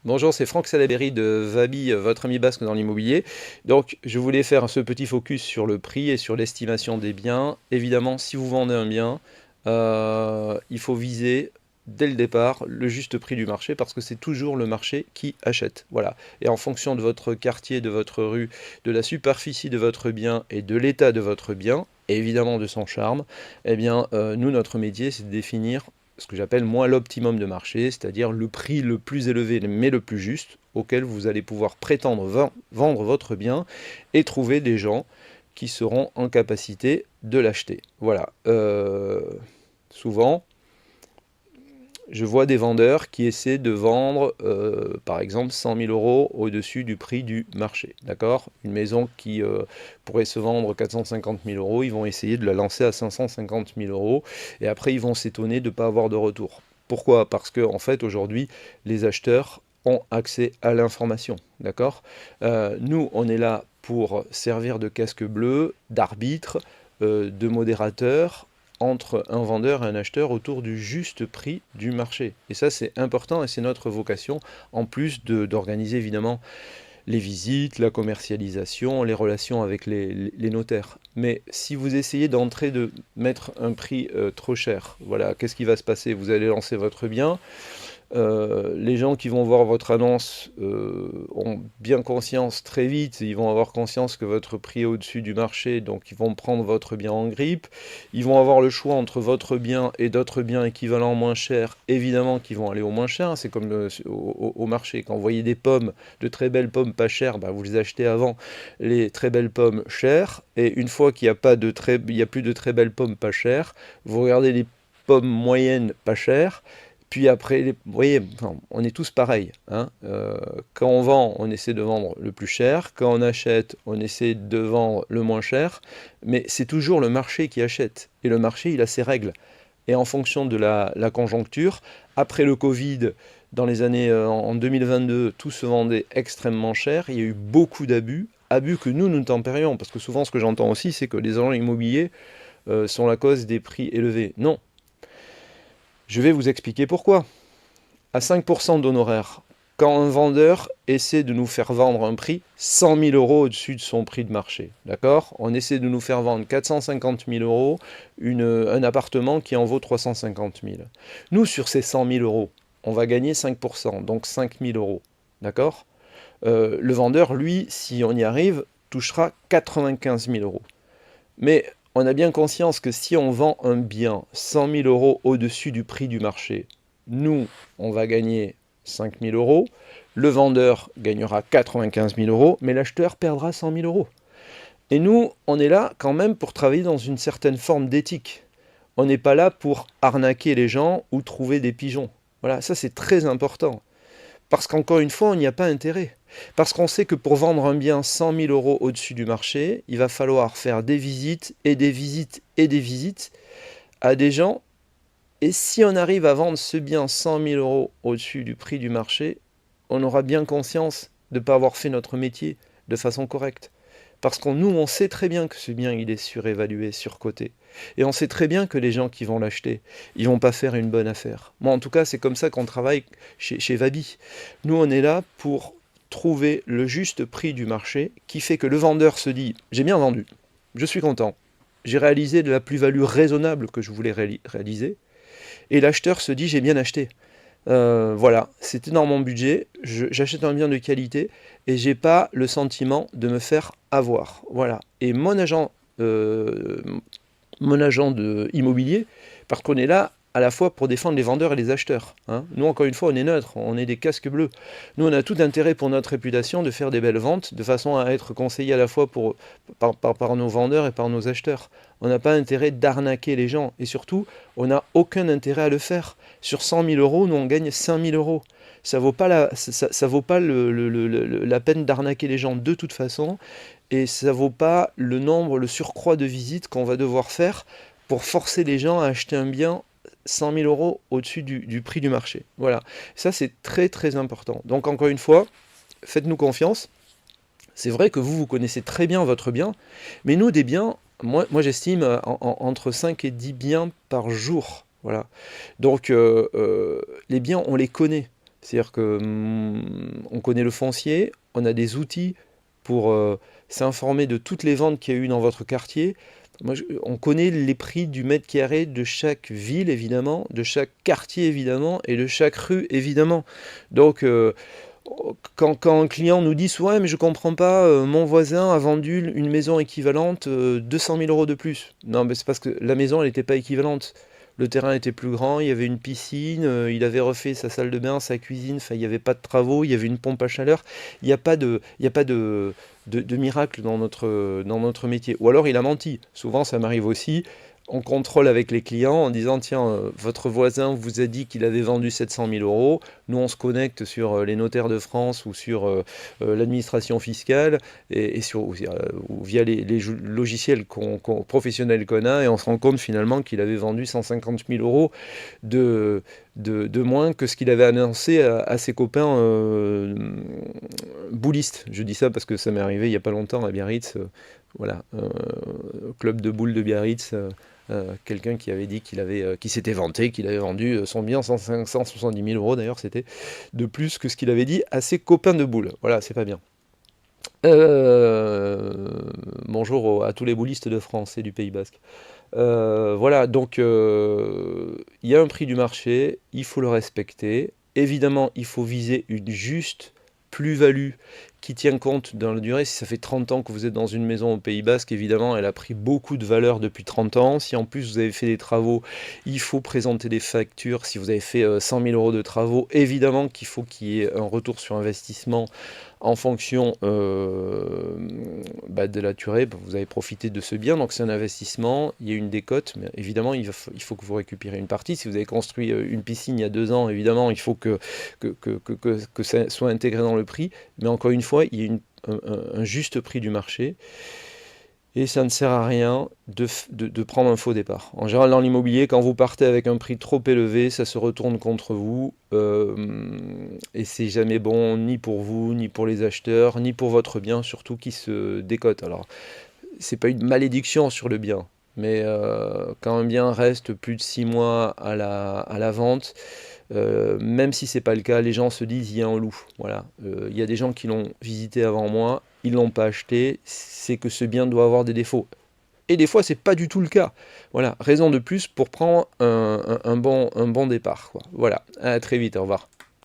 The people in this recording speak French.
Bonjour, c'est Franck Salaberry de Vabi, votre ami basque dans l'immobilier. Donc, je voulais faire ce petit focus sur le prix et sur l'estimation des biens. Évidemment, si vous vendez un bien, il faut viser dès le départ le juste prix du marché parce que c'est toujours le marché qui achète. Voilà. Et en fonction de votre quartier, de votre rue, de la superficie de votre bien et de l'état de votre bien, et évidemment de son charme, eh bien, nous, notre métier, c'est de définir ce que j'appelle moi l'optimum de marché, c'est-à-dire le prix le plus élevé mais le plus juste auquel vous allez pouvoir prétendre vendre votre bien et trouver des gens qui seront en capacité de l'acheter. Voilà. Souvent, je vois des vendeurs qui essaient de vendre, par exemple, 100 000 euros au-dessus du prix du marché. D'accord? Une maison qui pourrait se vendre 450 000 euros, ils vont essayer de la lancer à 550 000 euros et après ils vont s'étonner de ne pas avoir de retour. Pourquoi? Parce que en fait, aujourd'hui, les acheteurs ont accès à l'information. D'accord? Nous, on est là pour servir de casque bleu, d'arbitre, de modérateur entre un vendeur et un acheteur autour du juste prix du marché. Et ça, c'est important et c'est notre vocation, en plus d'organiser évidemment les visites, la commercialisation, les relations avec les notaires. Mais si vous essayez d'entrer, de mettre un prix trop cher, voilà, qu'est-ce qui va se passer? Vous allez lancer votre bien, les gens qui vont voir votre annonce ont bien conscience très vite, ils vont avoir conscience que votre prix est au-dessus du marché, donc ils vont prendre votre bien en grippe. Ils vont avoir le choix entre votre bien et d'autres biens équivalents moins chers, évidemment qu'ils vont aller au moins cher. C'est comme au marché, quand vous voyez des pommes, de très belles pommes pas chères, bah, vous les achetez avant les très belles pommes chères, et une fois qu'il n'y a, il y a plus de très belles pommes pas chères, vous regardez les pommes moyennes pas chères. Puis après, vous voyez, enfin, on est tous pareils, hein. Quand on vend, on essaie de vendre le plus cher. Quand on achète, on essaie de vendre le moins cher. Mais c'est toujours le marché qui achète. Et le marché, il a ses règles. Et en fonction de la conjoncture, après le Covid, dans les années en 2022, tout se vendait extrêmement cher. Il y a eu beaucoup d'abus, abus que nous tempérions. Parce que souvent, ce que j'entends aussi, c'est que les agents immobiliers sont la cause des prix élevés. Non, je vais vous expliquer pourquoi. À 5% d'honoraires, quand un vendeur essaie de nous faire vendre un prix 100 000 euros au-dessus de son prix de marché, d'accord? On essaie de nous faire vendre 450 000 euros un appartement qui en vaut 350 000. Nous, sur ces 100 000 euros, on va gagner 5%, donc 5 000 euros, d'accord? Le vendeur, lui, si on y arrive, touchera 95 000 euros. Mais on a bien conscience que si on vend un bien 100 000 euros au-dessus du prix du marché, nous, on va gagner 5 000 euros, le vendeur gagnera 95 000 euros, mais l'acheteur perdra 100 000 euros. Et nous, on est là quand même pour travailler dans une certaine forme d'éthique. On n'est pas là pour arnaquer les gens ou trouver des pigeons. Voilà, ça c'est très important. Parce qu'encore une fois, on n'y a pas intérêt. Parce qu'on sait que pour vendre un bien 100 000 euros au-dessus du marché, il va falloir faire des visites et des visites et des visites à des gens. Et si on arrive à vendre ce bien 100 000 euros au-dessus du prix du marché, on aura bien conscience de ne pas avoir fait notre métier de façon correcte. Parce qu'on nous, on sait très bien que ce bien, il est surévalué, surcoté. Et on sait très bien que les gens qui vont l'acheter, ils vont pas faire une bonne affaire. Moi, en tout cas, c'est comme ça qu'on travaille chez Vabi. Nous, on est là pour trouver le juste prix du marché qui fait que le vendeur se dit, j'ai bien vendu, je suis content, j'ai réalisé de la plus-value raisonnable que je voulais réaliser, et l'acheteur se dit, j'ai bien acheté. Voilà, c'était dans mon budget, j'achète un bien de qualité et j'ai pas le sentiment de me faire avoir. Voilà. Et euh, mon agent immobilier, parce qu'on est là à la fois pour défendre les vendeurs et les acheteurs, hein. Nous, encore une fois, on est neutre, on est des casques bleus. Nous, on a tout intérêt pour notre réputation de faire des belles ventes, de façon à être conseillé à la fois par nos vendeurs et par nos acheteurs. On n'a pas intérêt d'arnaquer les gens. Et surtout, on n'a aucun intérêt à le faire. Sur 100 000 euros, nous, on gagne 5 000 euros. Ça vaut pas ça vaut pas la peine d'arnaquer les gens de toute façon. Et ça vaut pas le surcroît de visites qu'on va devoir faire pour forcer les gens à acheter un bien 100 000 euros au-dessus du prix du marché. Voilà. Ça, c'est très très important. Donc, encore une fois, faites-nous confiance. C'est vrai que vous connaissez très bien votre bien, mais nous, des biens, moi j'estime entre 5 et 10 biens par jour. Voilà. Donc, les biens, on les connaît. C'est-à-dire que on connaît le foncier, on a des outils pour s'informer de toutes les ventes qu'il y a eu dans votre quartier. On connaît les prix du mètre carré de chaque ville, évidemment, de chaque quartier, évidemment, et de chaque rue, évidemment. Donc, quand un client nous dit ouais, mais je comprends pas, mon voisin a vendu une maison équivalente 200 000 euros de plus. Non, mais c'est parce que la maison, elle n'était pas équivalente. Le terrain était plus grand, il y avait une piscine, il avait refait sa salle de bain, sa cuisine, enfin, il n'y avait pas de travaux, il y avait une pompe à chaleur. Il n'y a pas de miracle dans notre métier. Ou alors il a menti. Souvent, ça m'arrive aussi. On contrôle avec les clients en disant, tiens, votre voisin vous a dit qu'il avait vendu 700 000 euros. Nous, on se connecte sur les notaires de France ou sur l'administration fiscale ou via les logiciels professionnels qu'on a, et on se rend compte finalement qu'il avait vendu 150 000 euros de moins que ce qu'il avait annoncé à ses copains boulistes. Je dis ça parce que ça m'est arrivé il n'y a pas longtemps à Biarritz. Voilà, club de boules de Biarritz. Quelqu'un qui avait dit qui s'était vanté, qu'il avait vendu son bien 170 000 euros, d'ailleurs c'était de plus que ce qu'il avait dit à ses copains de boules. Voilà, c'est pas bien. Bonjour à tous les boulistes de France et du Pays Basque. Voilà, donc il y a un prix du marché, il faut le respecter. Évidemment, il faut viser une juste plus-value qui tient compte dans la durée. Si ça fait 30 ans que vous êtes dans une maison au Pays Basque, évidemment, elle a pris beaucoup de valeur depuis 30 ans. Si en plus vous avez fait des travaux, il faut présenter des factures. Si vous avez fait 100 000 euros de travaux, évidemment qu'il faut qu'il y ait un retour sur investissement en fonction de la durée. Vous avez profité de ce bien, donc c'est un investissement, il y a une décote, mais évidemment il faut que vous récupérez une partie. Si vous avez construit une piscine il y a 2 ans, évidemment il faut que ça soit intégré dans le prix, mais encore une fois, il y a un juste prix du marché. Et ça ne sert à rien de prendre un faux départ. En général, dans l'immobilier, quand vous partez avec un prix trop élevé, ça se retourne contre vous. Et c'est jamais bon, ni pour vous, ni pour les acheteurs, ni pour votre bien, surtout qui se décote. Alors, c'est pas une malédiction sur le bien, mais quand un bien reste plus de 6 mois à la vente, même si c'est pas le cas, les gens se disent il y a un loup. Voilà, il y a des gens qui l'ont visité avant moi, ils l'ont pas acheté, c'est que ce bien doit avoir des défauts. Et des fois, c'est pas du tout le cas. Voilà, raison de plus pour prendre un bon départ, quoi. Voilà, à très vite, au revoir.